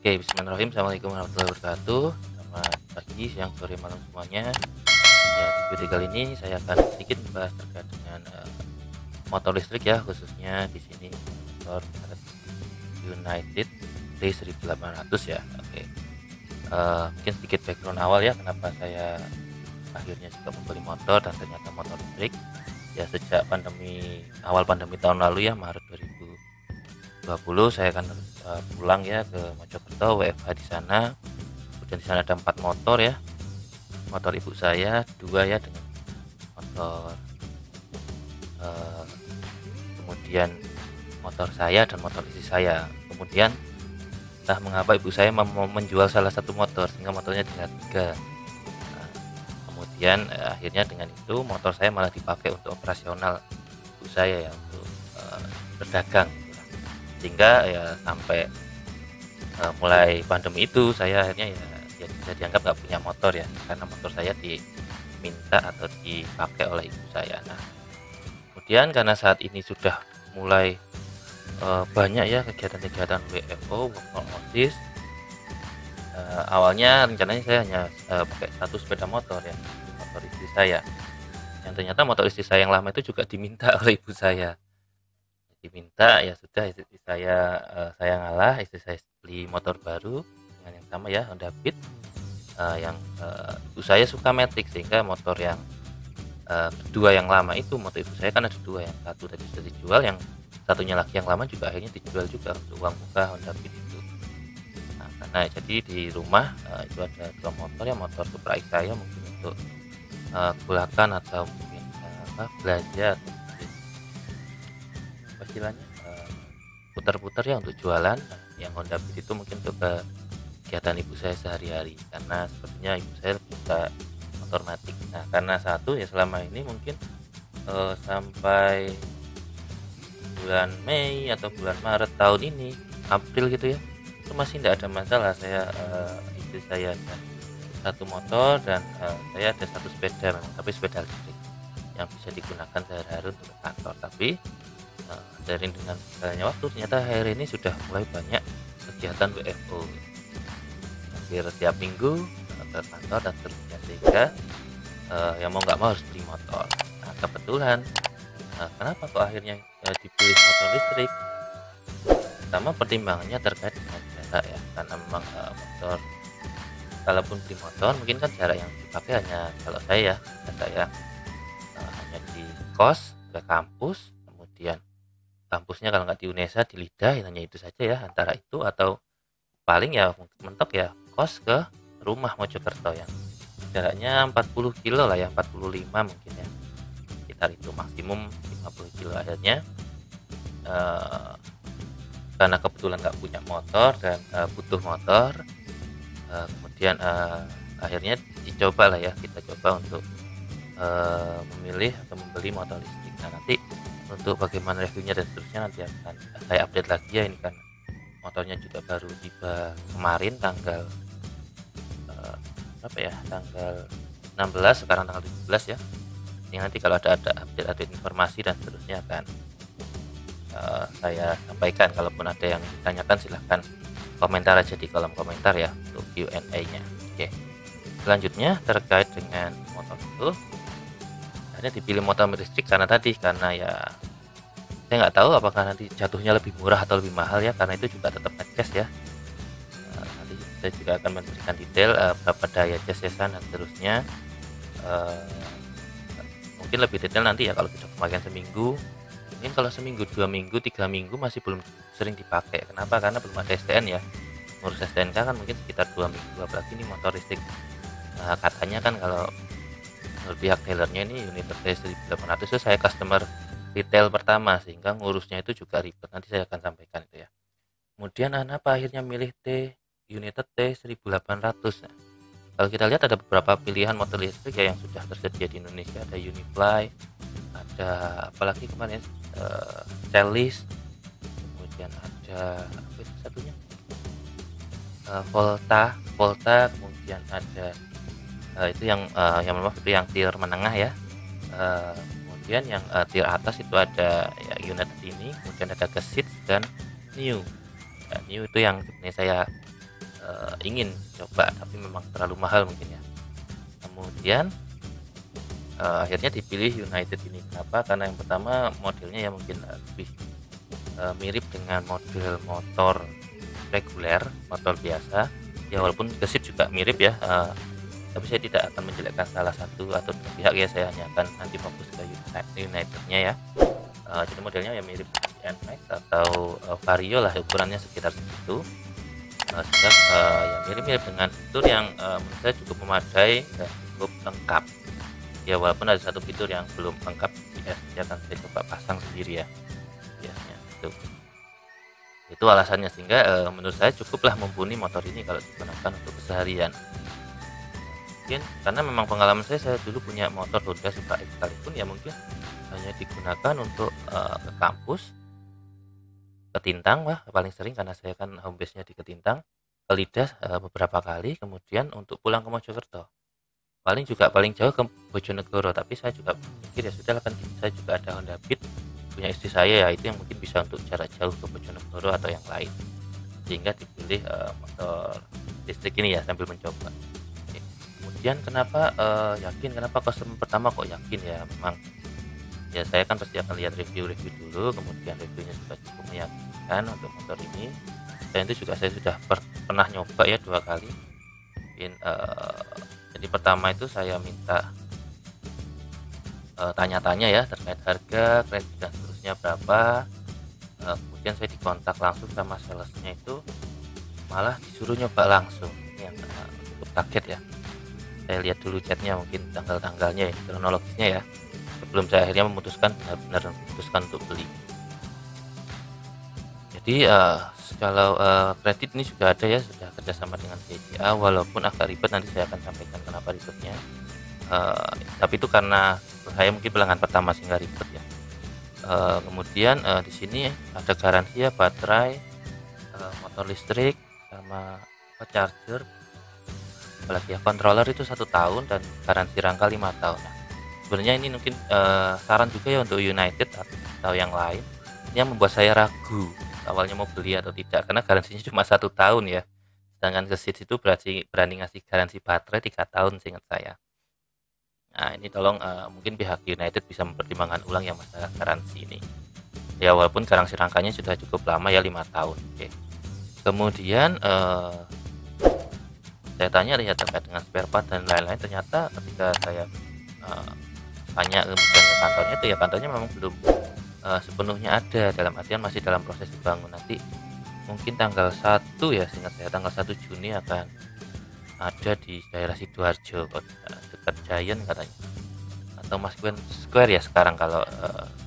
Oke, bismillahirrahmanirrahim. Assalamualaikum warahmatullahi wabarakatuh. Selamat pagi, siang, sore, malam semuanya. Ya, di video kali ini saya akan sedikit membahas terkait dengan motor listrik ya, khususnya di sini motor merek United T1800 ya. Oke, mungkin sedikit background awal ya, kenapa saya akhirnya juga membeli motor dan ternyata motor listrik. Ya, sejak awal pandemi tahun lalu ya, Maret 2020 saya akan pulang ya ke Mojokerto, WFH di sana. Kemudian di sana ada 4 motor ya, motor ibu saya 2 ya, dengan motor kemudian motor saya dan motor istri saya. Kemudian entah mengapa ibu saya mau menjual salah satu motor sehingga motornya tinggal 3. Nah, kemudian akhirnya dengan itu motor saya malah dipakai untuk operasional ibu saya ya, untuk berdagang gitu lah. Sehingga ya sampai mulai pandemi itu saya akhirnya ya bisa dianggap nggak punya motor ya, karena motor saya diminta atau dipakai oleh ibu saya. Nah, kemudian karena saat ini sudah mulai banyak ya kegiatan-kegiatan WFO, work from office. Awalnya rencananya saya hanya pakai satu sepeda motor ya, motor istri saya. Yang ternyata motor istri saya yang lama itu juga diminta oleh ibu saya. Diminta ya sudah, istri saya ngalah, istri saya beli motor baru dengan yang sama ya, Honda Beat. Yang ibu saya suka Matic, sehingga motor yang kedua yang lama itu, motor ibu saya kan ada 2, yang satu tadi sudah dijual, yang satunya lagi yang lama juga akhirnya dijual juga untuk uang muka, Honda Beat itu. Nah, karena jadi di rumah itu ada 2 motor ya, motor Supra X saya mungkin untuk gulakan atau mungkin belanja, atau mungkin apa istilahnya, putar-putar ya untuk jualan. Nah, yang Honda Beat itu mungkin untuk kegiatan ibu saya sehari-hari, karena sepertinya ibu saya lebih suka motor Matic. Nah, karena satu ya, selama ini mungkin sampai bulan Mei atau bulan Maret tahun ini, April gitu ya, itu masih tidak ada masalah. Istri saya ada satu motor dan saya ada satu sepeda memang, tapi sepeda listrik yang bisa digunakan sehari-hari untuk ke kantor. Tapi seiring dengan berjalannya waktu, ternyata akhir ini sudah mulai banyak kegiatan WFO, hampir tiap minggu ke kantor dan seterusnya, sehingga yang mau nggak mau harus beli motor. Nah, kebetulan kenapa kok akhirnya dipilih motor listrik? Pertama, pertimbangannya terkait dengan jarak ya, karena memang motor, kalaupun beli motor mungkin kan jarak yang dipakai hanya, kalau saya hanya di kos ke kampus, kemudian kampusnya kalau nggak di Unesa, di Lidah, hanya itu saja ya, antara itu atau paling ya mentok ya kos ke rumah Mojokerto yang jaraknya 40 kilo lah ya, 45 mungkin ya, sekitar itu, maksimum 50 kilo. Akhirnya karena kebetulan nggak punya motor dan butuh motor, kemudian akhirnya dicoba lah ya, kita coba untuk memilih atau membeli motor listrik. Nah, nanti untuk bagaimana reviewnya dan seterusnya nanti akan saya update lagi ya. Ini kan motornya juga baru tiba kemarin tanggal berapa ya, tanggal 16, sekarang tanggal 17 ya. Ini nanti kalau ada update informasi dan seterusnya akan saya sampaikan. Kalaupun ada yang ditanyakan silahkan komentar aja di kolom komentar ya, untuk Q&A-nya. Oke, selanjutnya terkait dengan motor itu, akhirnya dipilih motor listrik karena ya saya nggak tahu apakah nanti jatuhnya lebih murah atau lebih mahal ya, karena itu juga tetap ngecas ya. Nanti saya juga akan memberikan detail berapa daya cas-casan dan seterusnya. Mungkin lebih detail nanti ya kalau sudah pemakaian seminggu. Mungkin kalau seminggu, 2 minggu, 3 minggu masih belum sering dipakai. Kenapa? Karena belum ada STN ya. Ngurus STNK kan mungkin sekitar 2 minggu, apalagi ini motor listrik. Katanya kan kalau menurut pihak dealernya ini United T1800 itu saya customer retail pertama, sehingga ngurusnya itu juga ribet. Nanti saya akan sampaikan itu ya. Kemudian kenapa akhirnya milih United T1800? Nah, kalau kita lihat ada beberapa pilihan motor listrik ya yang sudah tersedia di Indonesia. Ada Unifly, ada apalagi kemarin Celis, kemudian ada apa itu satunya, Volta, kemudian ada itu yang maaf, itu yang tier menengah ya. Kemudian yang tier atas itu ada ya United ini, kemudian ada Gesit dan New. Ya, New itu yang sebenarnya saya ingin coba, tapi memang terlalu mahal mungkin ya. Kemudian akhirnya dipilih United ini. Kenapa? Karena yang pertama modelnya ya mungkin lebih mirip dengan model motor reguler, motor biasa ya, walaupun gesit juga mirip ya, tapi saya tidak akan menjelekkan salah satu atau dua pihak ya, saya hanya akan nanti fokus ke Unitednya ya. Jadi modelnya ya mirip NMAX atau Vario lah, ukurannya sekitar segitu, sehingga ya mirip-mirip dengan fitur yang menurut saya cukup memadai dan cukup lengkap ya, walaupun ada satu fitur yang belum lengkap ya, akan saya coba pasang sendiri ya itu alasannya, sehingga menurut saya cukuplah mumpuni motor ini kalau digunakan untuk keseharian. Mungkin karena memang pengalaman saya dulu punya motor Honda Supra X sekalipun ya, mungkin hanya digunakan untuk ke kampus, ke Tintang wah paling sering karena saya kan home base nya di Ketintang, ke Lidas beberapa kali, kemudian untuk pulang ke Mojokerto paling jauh ke Bojonegoro, tapi saya juga pikir ya sudah kan saya juga ada Honda Beat punya istri saya ya, itu yang mungkin bisa untuk jarak jauh ke Bojonegoro atau yang lain, sehingga dipilih motor listrik ini ya sambil mencoba. Oke. Kemudian kenapa kenapa customer pertama kok yakin ya, memang ya saya kan pasti akan lihat review dulu, kemudian reviewnya juga cukup meyakinkan untuk motor ini, dan itu juga saya sudah pernah nyoba ya 2 kali. Jadi pertama itu saya minta tanya-tanya ya terkait harga, kredit dan seterusnya berapa. Kemudian saya dikontak langsung sama salesnya, itu malah disuruh nyoba langsung. Ini yang cukup kaget ya. Saya lihat dulu chatnya, mungkin tanggal-tanggalnya ya, kronologisnya ya, sebelum saya akhirnya benar-benar memutuskan untuk beli. Jadi kalau kredit ini juga ada ya, sudah kerjasama dengan BCA, walaupun agak ribet, nanti saya akan sampaikan kenapa ribetnya. Tapi itu karena saya mungkin pelanggan pertama sehingga ribet ya. Kemudian di sini ada garansi ya, baterai, motor listrik, sama charger, apalagi ya controller itu 1 tahun, dan garansi rangka 5 tahun. Nah, sebenarnya ini mungkin saran juga ya untuk United atau yang lain, ini yang membuat saya ragu awalnya mau beli atau tidak, karena garansinya cuma 1 tahun ya, sedangkan Gesit itu berani ngasih garansi baterai 3 tahun seingat saya. Nah ini tolong mungkin pihak United bisa mempertimbangkan ulang yang masalah garansi ini ya, walaupun garansi rangkanya sudah cukup lama ya, 5 tahun. Oke. Kemudian saya tanya ya terkait dengan spare part dan lain-lain, ternyata ketika saya tanya kemudian ke kantornya itu ya, kantornya memang belum sepenuhnya ada, dalam artian masih dalam proses dibangun. Nanti mungkin tanggal 1 ya, seingat saya tanggal 1 Juni akan ada di daerah Sidoarjo, dekat Giant katanya, atau Masqueen Square ya sekarang, kalau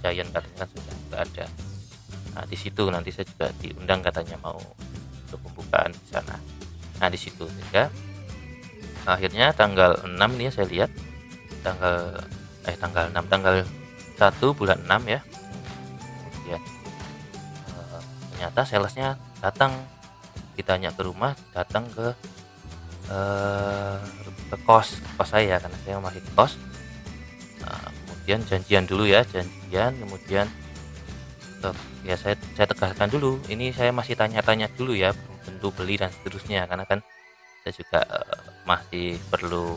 Giant katanya kan sudah nggak ada. Nah di situ nanti saya juga diundang katanya, mau untuk pembukaan di sana. Nah di situ, sehingga akhirnya tanggal 6 ini ya, saya lihat tanggal 1 bulan 6 ya. Kemudian ternyata salesnya datang, ditanya ke rumah, datang ke kos saya, karena saya masih kos. Kemudian janjian dulu ya, kemudian ya saya tegaskan dulu, ini saya masih tanya-tanya dulu ya, belum tentu beli dan seterusnya, karena kan saya juga masih perlu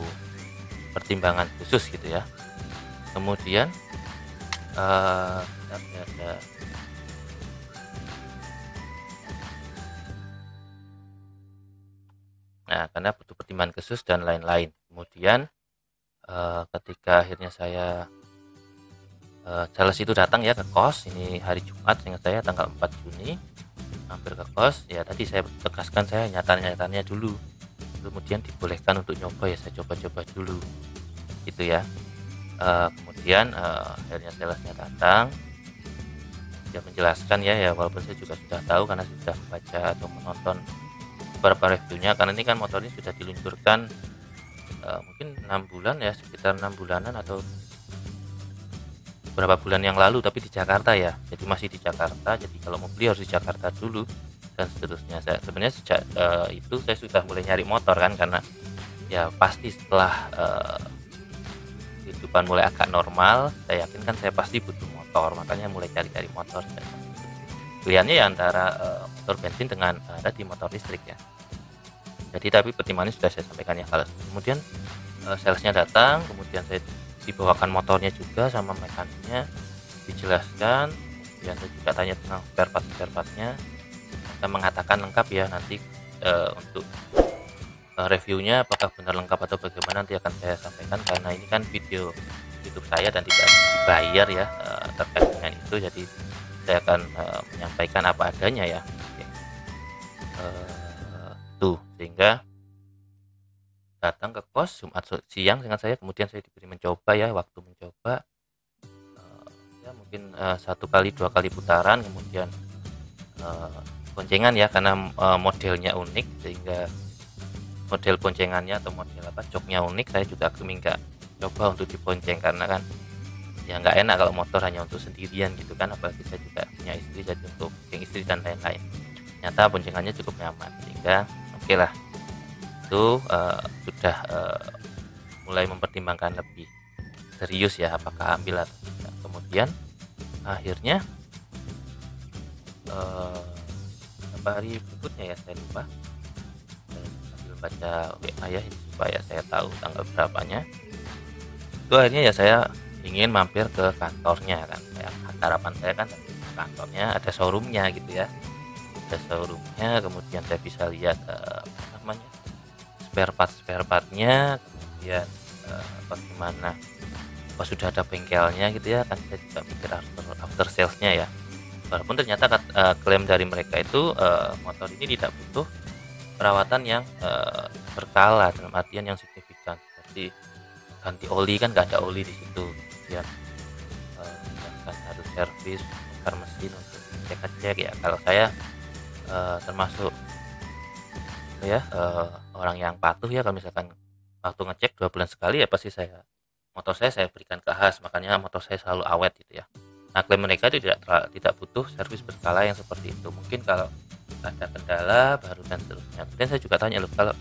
pertimbangan khusus gitu ya. Kemudian nah karena butuh pertimbangan khusus dan lain-lain. Kemudian ketika akhirnya saya sales itu datang ya ke kos, ini hari Jumat seingat saya tanggal 4 Juni, hampir ke kos ya, tadi saya tegaskan saya nyatanya dulu, kemudian dibolehkan untuk nyoba ya, saya coba-coba dulu gitu ya. Kemudian akhirnya salesnya datang, dia menjelaskan ya walaupun saya juga sudah tahu karena sudah membaca atau menonton beberapa reviewnya, karena ini kan motor ini sudah diluncurkan mungkin 6 bulan ya, sekitar 6 bulanan atau beberapa bulan yang lalu, tapi di Jakarta ya, jadi masih di Jakarta, jadi kalau mau beli harus di Jakarta dulu dan seterusnya. Saya sebenarnya sejak itu saya sudah mulai nyari motor kan, karena ya pasti setelah kehidupan mulai agak normal, saya yakin kan saya pasti butuh motor, makanya mulai cari-cari motor. Pilihannya ya antara motor bensin dengan tadi motor listrik ya. Jadi tapi pertimbangannya sudah saya sampaikan ya. Kalau kemudian salesnya datang, kemudian saya dibawakan motornya juga sama mekaniknya, dijelaskan, kemudian saya juga tanya tentang spare partnya, saya mengatakan lengkap ya nanti untuk reviewnya apakah benar lengkap atau bagaimana nanti akan saya sampaikan, karena ini kan video YouTube saya dan tidak dibayar ya terkait dengan itu, jadi saya akan menyampaikan apa adanya ya. Oke. Tuh sehingga datang ke kos Jumat siang dengan saya, kemudian saya diberi mencoba ya, waktu mencoba ya mungkin 1 kali 2 kali putaran, kemudian boncengan ya, karena modelnya unik sehingga model boncengannya atau model joknya unik, saya juga minta coba untuk dibonceng, karena kan ya nggak enak kalau motor hanya untuk sendirian gitu kan, apalagi saya juga punya istri, jadi untuk bonceng istri dan lain-lain. Ternyata boncengannya cukup nyaman sehingga oke lah, itu sudah mulai mempertimbangkan lebih serius ya apakah ambil atau tidak. Kemudian akhirnya beberapa hari berikutnya ya, saya lupa, saya sambil baca WA ya supaya saya tahu tanggal berapanya. Itu akhirnya ya saya ingin mampir ke kantornya kan, kayak harapan saya kan kantornya ada showroomnya gitu ya, ada showroomnya, kemudian saya bisa lihat apa namanya spare partnya, kemudian bagaimana apa sudah ada bengkelnya gitu ya kan, saya juga mikir after salesnya ya, walaupun ternyata klaim dari mereka itu motor ini tidak butuh perawatan yang berkala, dalam artian yang signifikan seperti ganti oli, kan nggak ada oli di situ, kemudian kan harus servis bongkar mesin untuk cek ya. Kalau saya termasuk ya orang yang patuh ya, kalau misalkan waktu ngecek 2 bulan sekali ya pasti motor saya berikan ke khas, makanya motor saya selalu awet gitu ya. Nah, klaim mereka itu tidak butuh servis berkala yang seperti itu, mungkin kalau ada kendala baru dan seterusnya. Kemudian saya juga tanya, loh kalau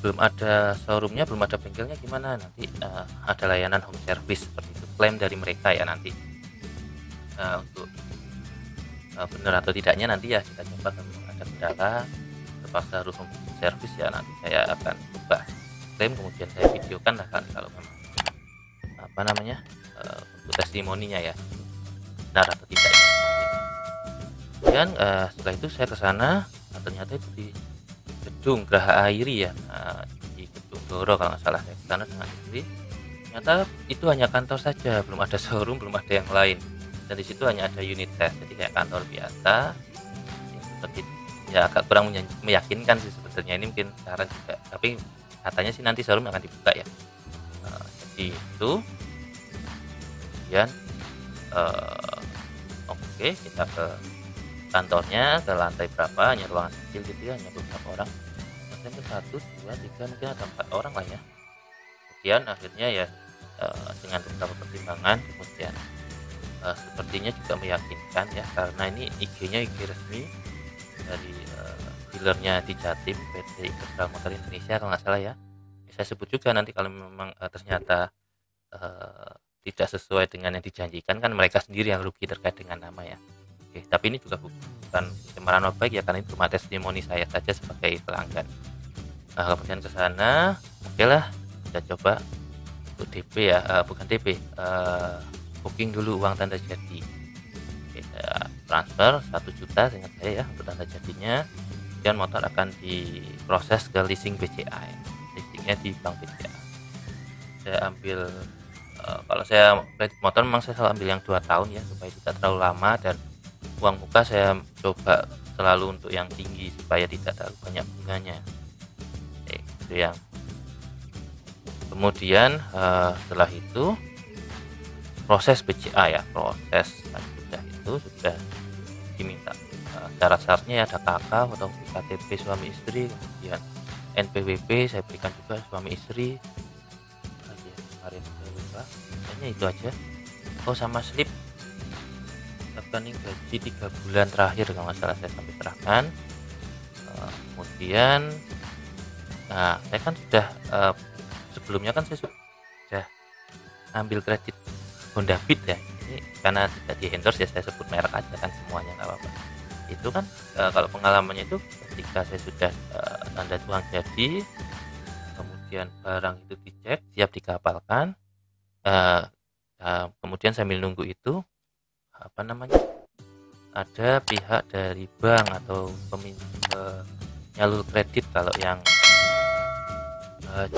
belum ada showroomnya, belum ada bengkelnya gimana, nanti ada layanan home service seperti itu, klaim dari mereka ya nanti. Untuk benar atau tidaknya nanti ya kita coba, kalau ada kendala terpaksa harus home service ya, nanti saya akan coba klaim, kemudian saya videokan lah kan kalau memang apa namanya untuk testimoninya ya benar atau tidak ya. Kemudian setelah itu saya ke sana, ternyata itu di gedung Graha Airi ya, di gedung Doro kalau nggak salah. Saya ke sana dengan istri, ternyata itu hanya kantor saja, belum ada showroom, belum ada yang lain, dan di situ hanya ada unit test, jadi kayak kantor biasa ya, seperti ya agak kurang meyakinkan sih sebenarnya, ini mungkin saran juga, tapi katanya sih nanti showroom akan dibuka ya. Jadi itu kemudian oke, kita ke kantornya, ke lantai berapa, hanya ruangan kecil gitu ya, hanya beberapa orang, mungkin 1, 2, 3, mungkin ada 4 orang lah ya. Kemudian akhirnya ya dengan beberapa pertimbangan, kemudian sepertinya juga meyakinkan ya, karena ini IG-nya IG resmi dari dealernya di Jatim, PT Integral Motor Indonesia kalau nggak salah ya. Saya sebut juga nanti kalau memang ternyata tidak sesuai dengan yang dijanjikan, kan mereka sendiri yang rugi terkait dengan nama ya. Oke, tapi ini juga bukan pencemaran nama baik ya, karena itu cuma testimoni saya saja sebagai pelanggan. Kemudian ke sana, oke lah, kita coba untuk DP ya, bukan DP, booking dulu uang tanda jadi. Oke, saya transfer 1 juta seingat saya ya untuk tanda jadinya. Kemudian motor akan diproses ke leasing BCA, leasingnya di bank BCA. Saya ambil kalau saya kredit motor memang saya selalu ambil yang 2 tahun ya, supaya tidak terlalu lama, dan uang muka saya coba selalu untuk yang tinggi supaya tidak terlalu banyak bunganya. Itu yang kemudian setelah itu proses BCA ya, proses sudah diminta syarat-syaratnya ya, ada KK atau KTP suami istri, kemudian NPWP saya berikan juga suami istri. Kemarin saya lupa, kayaknya itu aja. Oh, sama slip rekening gaji 3 bulan terakhir kalau nggak salah saya sampai serahkan. Kemudian saya kan sudah sebelumnya kan saya sudah ambil kredit Honda Beat ya, ini karena tidak di endorse ya, saya sebut merek aja kan semuanya nggak apa-apa. Itu kan kalau pengalamannya itu ketika saya sudah tanda uang jadi, kemudian barang itu dicek siap dikapalkan, eee kemudian sambil nunggu itu, apa namanya, ada pihak dari bank atau penyalur kredit kalau yang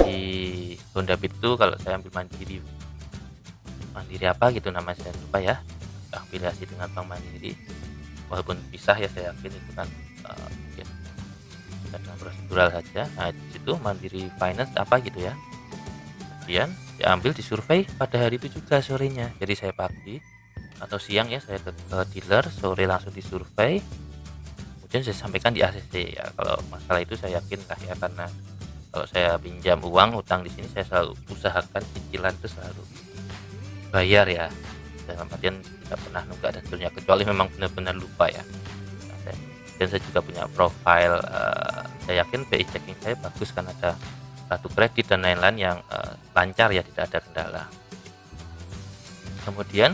di Gondabit itu, kalau saya ambil Mandiri Mandiri apa gitu namanya saya lupa ya, afiliasi dengan Bank Mandiri, walaupun pisah ya saya yakin itu kan mungkin karena prosedural saja. Nah di situ Mandiri Finance apa gitu ya, kemudian saya ambil disurvei pada hari itu juga sorenya. Jadi saya pagi atau siang ya saya ke dealer, sore langsung disurvei, kemudian saya sampaikan di ACC ya. Kalau masalah itu saya yakin lah ya, karena kalau saya pinjam uang utang di sini saya selalu usahakan cicilan itu selalu bayar ya, dalam artian tidak pernah nunggak dan seterusnya, kecuali memang benar-benar lupa ya. Nah, dan saya juga punya profil, saya yakin BI checking saya bagus karena ada kartu kredit dan lain-lain yang lancar ya, tidak ada kendala. Kemudian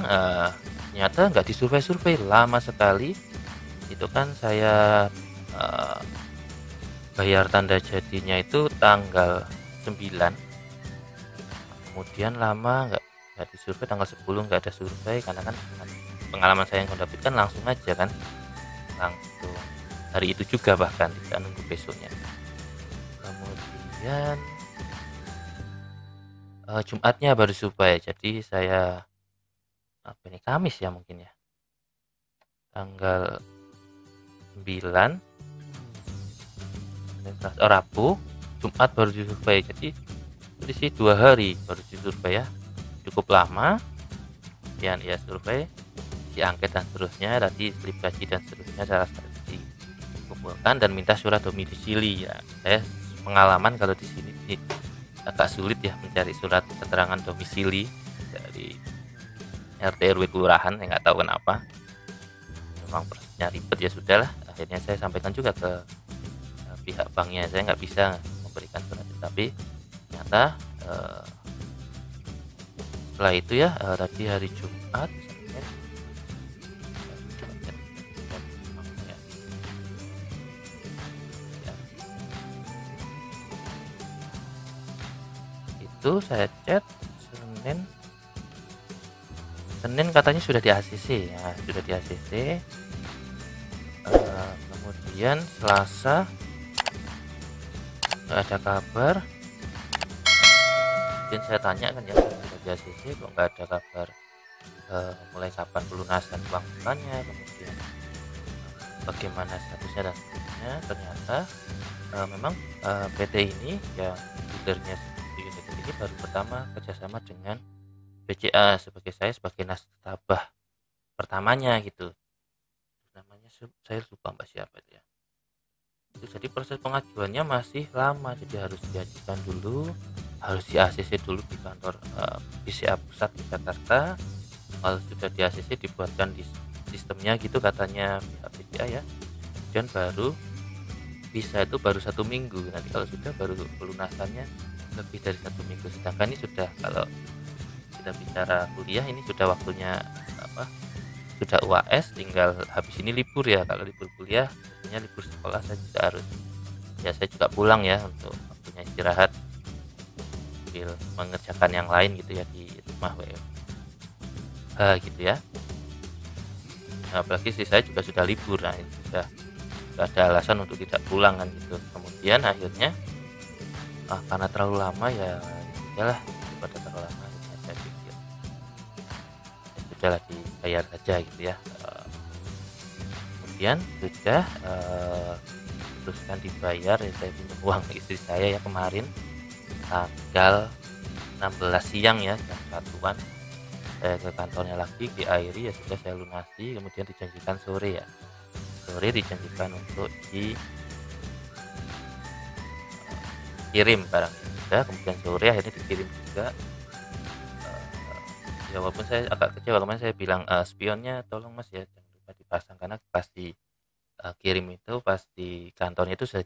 ternyata nggak disurvei-survei, lama sekali. Itu kan saya bayar tanda jadinya itu tanggal 9, kemudian lama nggak disurvei, tanggal 10 nggak ada survei, karena kan pengalaman saya yang Gondabit kan langsung aja kan, langsung hari itu juga, bahkan tidak nunggu besoknya. Kemudian Jumatnya baru survei, jadi saya apa ini, Kamis ya mungkin ya, tanggal 9, Rabu, Jumat baru disurvei. Jadi selisih 2 hari baru disurvei ya, cukup lama. Kemudian ya survei, diangket dan seterusnya, tadi slip gaji dan seterusnya saya dikumpulkan dan minta surat domisili ya. Saya pengalaman kalau di sini agak sulit ya mencari surat keterangan domisili dari RT RW kelurahan, saya nggak tahu kenapa, memang prosesnya ribet. Ya sudahlah, akhirnya saya sampaikan juga ke pihak banknya, saya nggak bisa memberikan surat itu. Tapi ternyata setelah itu ya, tadi hari Jumat itu saya chat Senin katanya sudah di ACC ya, sudah di ACC. Kemudian Selasa nggak ada kabar. Kemudian saya tanya kan ya, sudah di ACC kok nggak ada kabar mulai kapan pelunasan uang bulannya, kemudian bagaimana statusnya dan seterusnya. Ternyata memang PT ini yang leadernya di unit ini baru pertama kerjasama dengan BCA saya sebagai nasabah pertamanya gitu. Namanya saya lupa mbak siapa itu ya. Itu jadi proses pengajuannya masih lama, jadi harus diajukan dulu, harus di ACC dulu di kantor BCA pusat di Jakarta. Kalau sudah di ACC dibuatkan di sistemnya gitu katanya pihak BCA ya, kemudian baru bisa, itu baru 1 minggu. Nanti kalau sudah baru pelunasannya lebih dari 1 minggu. Sedangkan ini sudah, kalau kita bicara kuliah ini sudah waktunya apa, sudah UAS, tinggal habis ini libur ya. Kalau libur kuliah biasanya libur sekolah saya juga harus ya, saya juga pulang ya untuk waktunya istirahat sambil mengerjakan yang lain gitu ya di rumah gitu ya. Nah, apalagi sih saya juga sudah libur, nah itu sudah ada alasan untuk tidak pulang kan gitu. Kemudian akhirnya karena terlalu lama ya udahlah, daripada terlalu lama saya pikir ya sudahlah, dibayar saja gitu ya. Kemudian sudah teruskan dibayar ya, saya pinjam uang ke istri saya ya kemarin tanggal 16 siang ya, jam 1-an saya ke kantornya lagi, diairi ya, sudah saya lunasi. Kemudian dijanjikan sore ya, sore dijanjikan untuk dikirim barangnya sudah. Kemudian sore akhirnya dikirim juga. Ya walaupun saya agak kecewa, kemarin saya bilang spionnya tolong mas ya jangan lupa dipasang, karena pasti kirim itu pasti kantornya itu sudah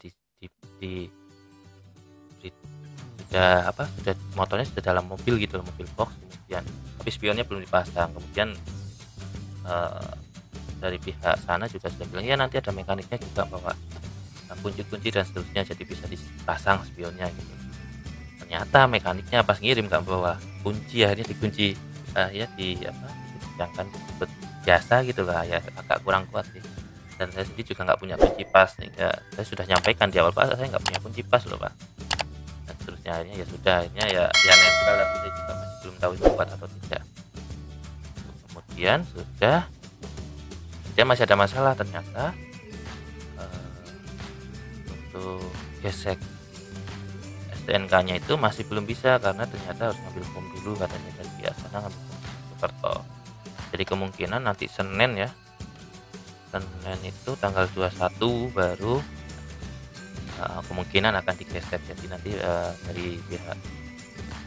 sudah motornya sudah dalam mobil gitu, mobil box. Kemudian tapi spionnya belum dipasang. Kemudian dari pihak sana juga sudah bilang, ya nanti ada mekaniknya juga bawa kunci-kunci dan seterusnya, jadi bisa dipasang spionnya gitu. Ternyata mekaniknya pas ngirim nggak bawa kunci, akhirnya dikunci ya dikencangkan disebut biasa gitu lah ya, agak kurang kuat sih. Dan saya sendiri juga nggak punya kunci pas, sehingga saya sudah nyampaikan di awal, Pak saya nggak punya kunci pas loh Pak, dan seterusnya. Akhirnya ya sudah, akhirnya ya nempel, tapi saya juga masih belum tahu itu kuat atau tidak. Kemudian sudah, dia masih ada masalah ternyata untuk gesek STNK-nya itu masih belum bisa, karena ternyata harus ngambil form dulu katanya dari pihak sana, ngambil form di Mojokerto. Jadi kemungkinan nanti Senin ya, Senin itu tanggal 21 baru kemungkinan akan digesek. Jadi nanti dari pihak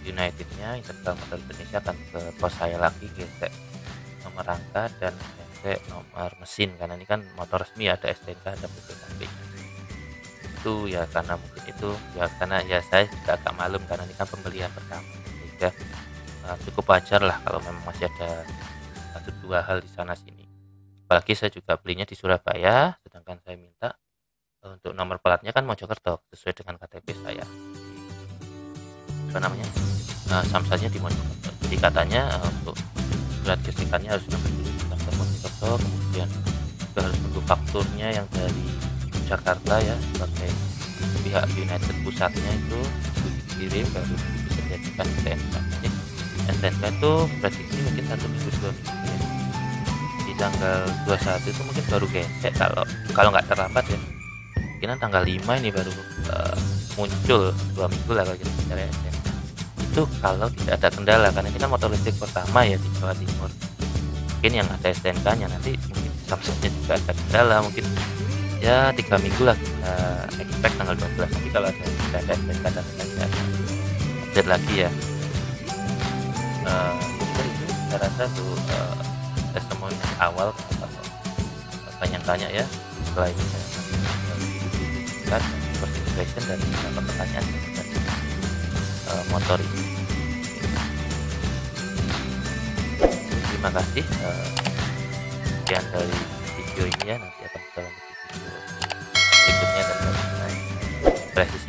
Unitednya, Integral Motor Indonesia, akan ke pos saya lagi, gesek nomor rangka dan gesek nomor mesin, karena ini kan motor resmi, ada STNK, ada BPKB. Itu ya karena mungkin itu ya, karena ya saya juga agak malum karena ini kan pembelian pertama, sehingga cukup wajar lah kalau memang masih ada satu dua hal di sana sini. Apalagi saya juga belinya di Surabaya, sedangkan saya minta untuk nomor platnya kan Mojokerto sesuai dengan KTP saya, apa namanya, samsatnya di Mojokerto. Jadi katanya untuk surat gesekannya harus ngambil dulu di kantor Mojokerto, kemudian juga harus tunggu fakturnya yang dari Jakarta ya, sebagai pihak United pusatnya itu dikirim, baru bisa dijadikan STNK. Jadi STNK itu prediksi mungkin 1 minggu 2 minggu ya. Di tanggal 21 itu mungkin baru gesek, kalau nggak terlambat ya, mungkin tanggal 5 ini baru muncul, 2 minggu lah kalau kita bicara STNK. Itu kalau tidak ada kendala, karena ini kan motor listrik pertama ya di Jawa Timur. Mungkin yang ada STNK-nya, nanti mungkin samsatnya juga ada kendala, mungkin ya 3 minggu lah kita expect tanggal 12. Nanti kalau ada STNK dan saya update lagi ya. Itu saya rasa tuh testimoni awal kalau banyak tanya ya, setelah ini saya akan first impression dan beberapa pertanyaan dari motor ini. Terima kasih, sekian dari video ini ya, nanti akan kita lanjut video berikutnya dan presisi